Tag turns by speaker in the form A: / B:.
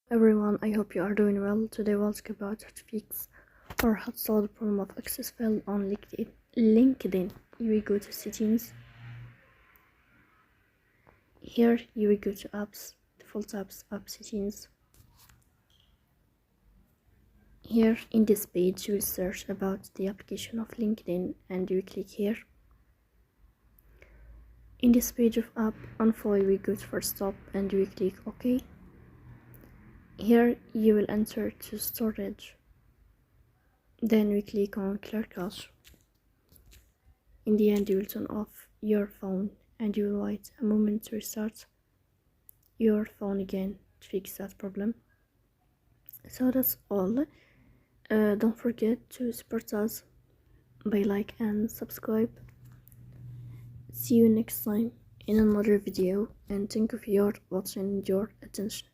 A: Everyone, I hope you are doing well. Today we'll talk about how to fix or how to solve the problem of access failed on LinkedIn. You will go to settings. Here you will go to apps, default apps, app settings. Here in this page you will search about the application of LinkedIn and you will click here. In this page of app info you will go to first stop and you will click OK. Here you will enter to storage. Then we click on clear cache. In the end you will turn off your phone and you will wait a moment to restart your phone again to fix that problem. So that's all. Don't forget to support us by like and subscribe. See you next time in another video and thank you for your watching and your attention.